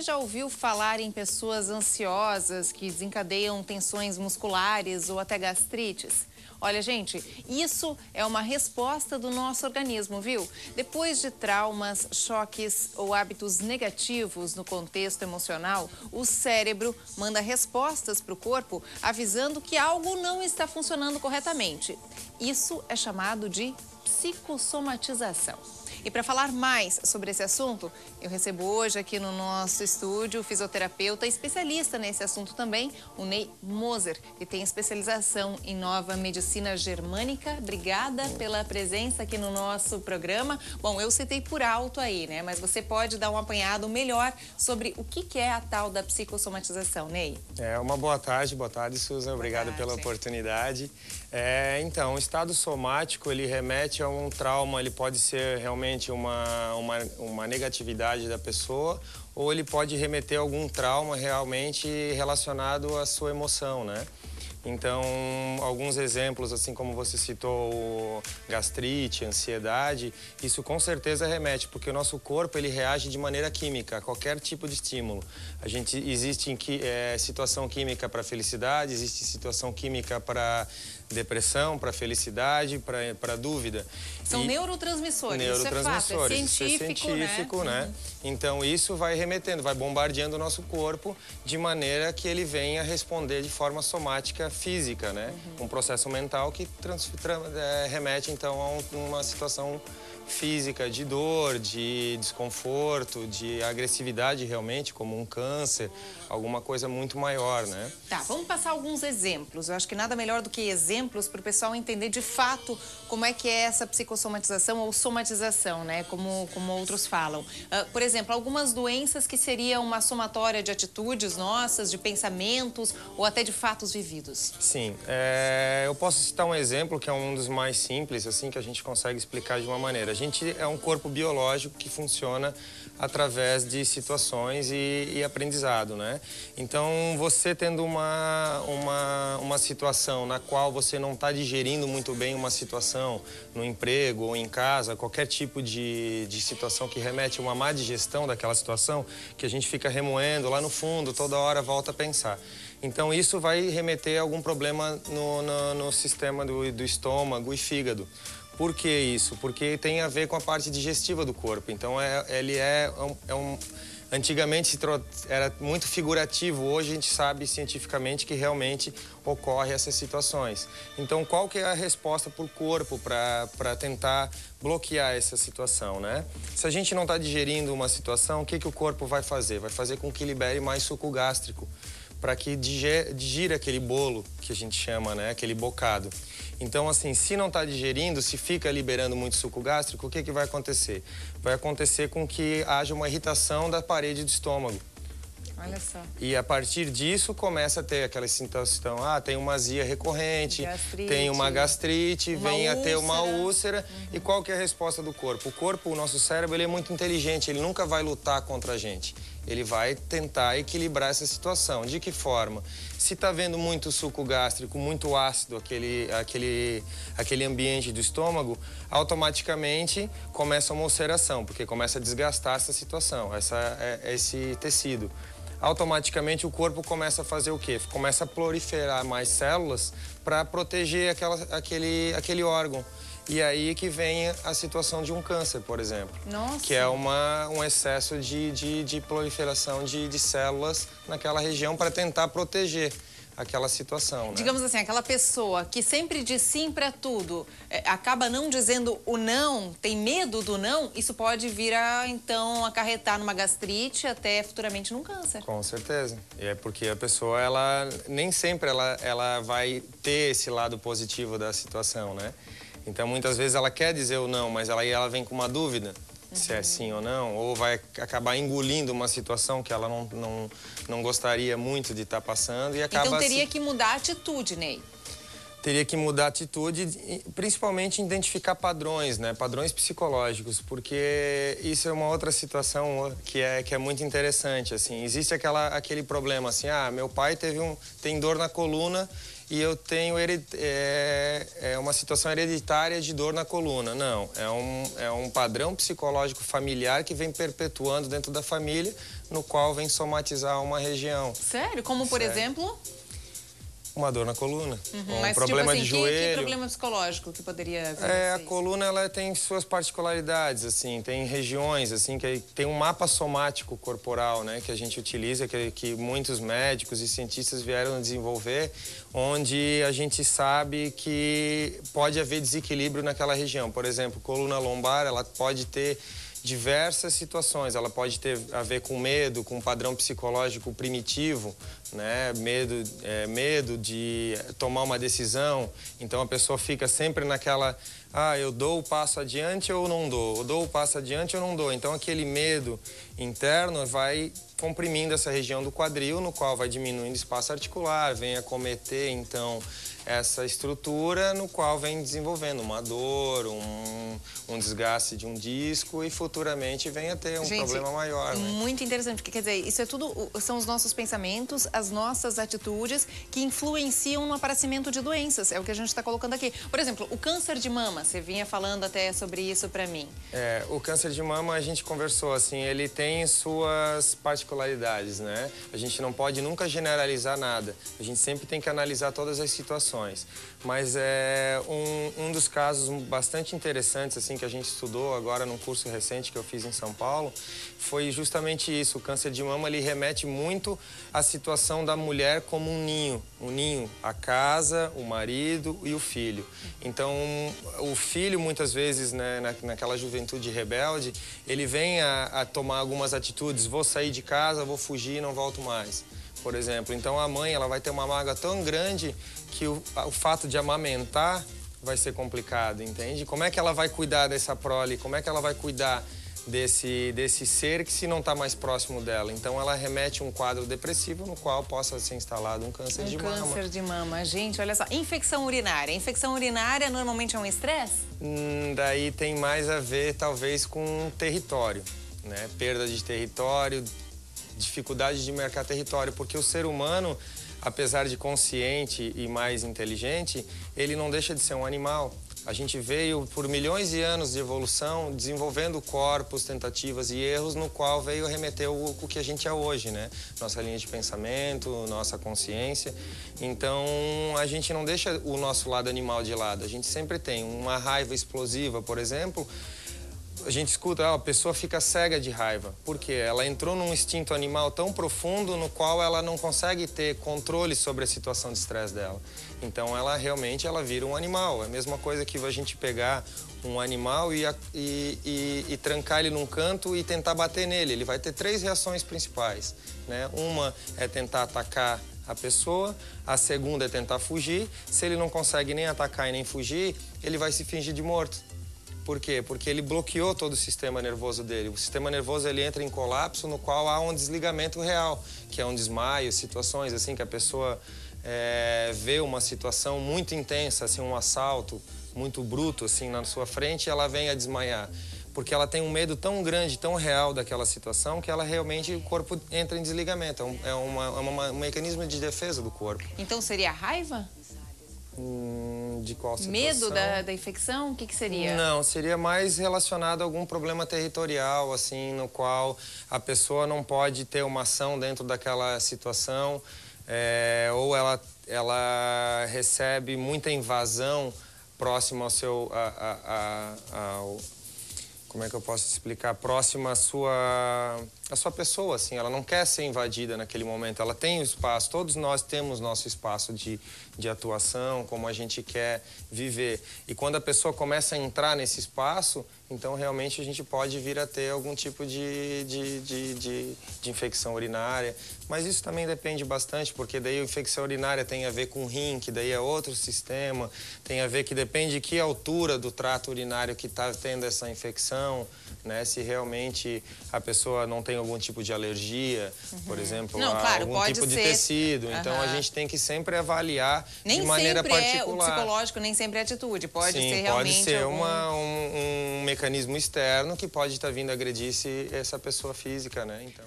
Você já ouviu falar em pessoas ansiosas que desencadeiam tensões musculares ou até gastrites? Olha, gente, isso é uma resposta do nosso organismo, viu? Depois de traumas, choques ou hábitos negativos no contexto emocional, o cérebro manda respostas para o corpo avisando que algo não está funcionando corretamente. Isso é chamado de psicossomatização. E para falar mais sobre esse assunto, eu recebo hoje aqui no nosso estúdio o fisioterapeuta especialista nesse assunto também, o Ney Moser, que tem especialização em nova medicina germânica. Obrigada pela presença aqui no nosso programa. Bom, eu citei por alto aí, né? Mas você pode dar um apanhado melhor sobre o que é a tal da psicossomatização, Ney. Uma boa tarde, Susan. Obrigado pela oportunidade. Então, o estado somático, ele remete a um trauma, ele pode ser realmente uma negatividade da pessoa, ou ele pode remeter a algum trauma realmente relacionado à sua emoção, né? Então, alguns exemplos, assim como você citou, gastrite, ansiedade, isso com certeza remete, porque o nosso corpo, ele reage de maneira química a qualquer tipo de estímulo. Existe situação química para felicidade, existe situação química para depressão, para felicidade, para dúvida. São neurotransmissores, isso é fato, é científico, né? Então, isso vai remetendo, vai bombardeando o nosso corpo de maneira que ele venha responder de forma somática física, né? Um processo mental que remete, então, a uma situação física de dor, de desconforto, de agressividade realmente, como um câncer, alguma coisa muito maior, né? Tá, vamos passar alguns exemplos. Eu acho que nada melhor do que exemplos para o pessoal entender de fato como é que é essa psicossomatização ou somatização, né? Como outros falam. Por exemplo, algumas doenças que seriam uma somatória de atitudes nossas, de pensamentos ou até de fatos vividos. Sim, eu posso citar um exemplo que é um dos mais simples, assim, que a gente consegue explicar de uma maneira. A gente é um corpo biológico que funciona através de situações e aprendizado, né? Então, você tendo uma situação na qual você não está digerindo muito bem uma situação no emprego ou em casa, qualquer tipo de situação que remete a uma má digestão daquela situação, que a gente fica remoendo lá no fundo, toda hora volta a pensar. Então, isso vai remeter a algum problema no sistema do estômago e fígado. Por que isso? Porque tem a ver com a parte digestiva do corpo. Então, antigamente era muito figurativo, hoje a gente sabe cientificamente que realmente ocorre essas situações. Então, qual que é a resposta para o corpo para tentar bloquear essa situação, né? Se a gente não está digerindo uma situação, o que o corpo vai fazer? Vai fazer com que libere mais suco gástrico, para que digira aquele bolo que a gente chama, né? Aquele bocado. Então, assim, se não está digerindo, se fica liberando muito suco gástrico, o que vai acontecer? Vai acontecer com que haja uma irritação da parede do estômago. Olha só. E a partir disso começa a ter aquela situação, tem uma azia recorrente, tem uma gastrite, vem a ter uma úlcera. E qual que é a resposta do corpo? O nosso cérebro, ele é muito inteligente, ele nunca vai lutar contra a gente. Ele vai tentar equilibrar essa situação. De que forma? Se está vendo muito suco gástrico, muito ácido, aquele ambiente do estômago, automaticamente começa uma ulceração, porque começa a desgastar essa situação, esse tecido. Automaticamente o corpo começa a fazer o quê? Começa a proliferar mais células para proteger aquele órgão. E aí que vem a situação de um câncer, por exemplo. Nossa. Que é um excesso de proliferação de células naquela região para tentar proteger aquela situação, né? Digamos assim, aquela pessoa que sempre diz sim para tudo, acaba não dizendo o não, tem medo do não, isso pode vir a, então, acarretar numa gastrite, até futuramente num câncer. Com certeza. E é porque a pessoa, nem sempre ela vai ter esse lado positivo da situação, né? Então, muitas vezes ela quer dizer o não, mas ela vem com uma dúvida. Se é sim ou não, ou vai acabar engolindo uma situação que ela não gostaria muito de estar passando e acaba... Então teria que mudar a atitude, Ney. Teria que mudar a atitude, principalmente identificar padrões, né? Padrões psicológicos, porque isso é uma outra situação que é muito interessante, assim. Existe aquele problema, assim, meu pai tem dor na coluna e eu tenho uma situação hereditária de dor na coluna. Não, é um padrão psicológico familiar que vem perpetuando dentro da família, no qual vem somatizar uma região. Sério? Como, por exemplo? Uma dor na coluna, Mas, problema tipo assim, de joelho. Que problema psicológico que poderia vir? A coluna, ela tem suas particularidades, assim, tem regiões, assim, que tem um mapa somático corporal, né, que a gente utiliza, que muitos médicos e cientistas vieram a desenvolver, onde a gente sabe que pode haver desequilíbrio naquela região. Por exemplo, coluna lombar, ela pode ter diversas situações. Ela pode ter a ver com medo, com um padrão psicológico primitivo, né? Medo de tomar uma decisão. Então a pessoa fica sempre naquela, eu dou o passo adiante ou não dou, eu dou o passo adiante ou não dou. Então aquele medo interno vai comprimindo essa região do quadril, no qual vai diminuindo o espaço articular, vem acometer então essa estrutura, no qual vem desenvolvendo uma dor, um desgaste de um disco e futuramente vem a ter um problema maior. Né? Muito interessante, porque quer dizer, isso é tudo, são os nossos pensamentos, as nossas atitudes que influenciam no aparecimento de doenças, é o que a gente está colocando aqui. Por exemplo, o câncer de mama, você vinha falando até sobre isso para mim. O câncer de mama, a gente conversou, assim, ele tem suas particularidades, né? A gente não pode nunca generalizar nada, a gente sempre tem que analisar todas as situações. Mas um dos casos bastante interessantes assim que a gente estudou agora num curso recente que eu fiz em São Paulo foi justamente isso. O câncer de mama, ele remete muito à situação da mulher como um ninho, a casa, o marido e o filho. Então, o filho muitas vezes, né, naquela juventude rebelde, ele vem a tomar algumas atitudes, vou sair de casa, vou fugir, não volto mais. Por exemplo, então a mãe, ela vai ter uma mágoa tão grande que o fato de amamentar vai ser complicado, entende? Como é que ela vai cuidar dessa prole? Como é que ela vai cuidar desse ser que se não está mais próximo dela? Então ela remete um quadro depressivo no qual possa ser instalado um câncer de mama. Câncer de mama, gente, olha só. Infecção urinária. Infecção urinária normalmente é um estresse? Daí tem mais a ver, talvez, com território, né? Perda de território, dificuldade de marcar território, porque o ser humano, apesar de consciente e mais inteligente, ele não deixa de ser um animal. A gente veio por milhões de anos de evolução desenvolvendo corpos, tentativas e erros, no qual veio remeter o que a gente é hoje, né? Nossa linha de pensamento, nossa consciência. Então, a gente não deixa o nosso lado animal de lado. A gente sempre tem uma raiva explosiva, por exemplo. A gente escuta, a pessoa fica cega de raiva. Por quê? Ela entrou num instinto animal tão profundo no qual ela não consegue ter controle sobre a situação de estresse dela. Então, ela realmente vira um animal. É a mesma coisa que a gente pegar um animal e trancar ele num canto e tentar bater nele. Ele vai ter 3 reações principais, né? Uma é tentar atacar a pessoa, a segunda é tentar fugir. Se ele não consegue nem atacar e nem fugir, ele vai se fingir de morto. Por quê? Porque ele bloqueou todo o sistema nervoso dele. O sistema nervoso, ele entra em colapso, no qual há um desligamento real, que é um desmaio, situações assim que a pessoa vê uma situação muito intensa, assim, um assalto muito bruto assim na sua frente, e ela vem a desmaiar. Porque ela tem um medo tão grande, tão real daquela situação, que ela realmente, o corpo entra em desligamento. É um mecanismo de defesa do corpo. Então seria a raiva? De qual situação? Medo da infecção? O que seria? Não, seria mais relacionado a algum problema territorial, assim, no qual a pessoa não pode ter uma ação dentro daquela situação, ou ela recebe muita invasão próximo ao seu... como é que eu posso explicar? Próximo à sua pessoa, assim. Ela não quer ser invadida naquele momento. Ela tem o espaço. Todos nós temos nosso espaço de atuação, como a gente quer viver. E quando a pessoa começa a entrar nesse espaço, então realmente a gente pode vir a ter algum tipo de infecção urinária. Mas isso também depende bastante, porque daí a infecção urinária tem a ver com rim, que daí é outro sistema. Tem a ver que depende de que altura do trato urinário que está tendo essa infecção, né? Se realmente a pessoa não tem algum tipo de alergia, por exemplo, algum tipo de tecido. Então a gente tem que sempre avaliar de maneira particular. Nem sempre é o psicológico, nem sempre é a atitude. Pode ser realmente pode ser um mecanismo externo que pode estar vindo agredir essa pessoa física, né? Então...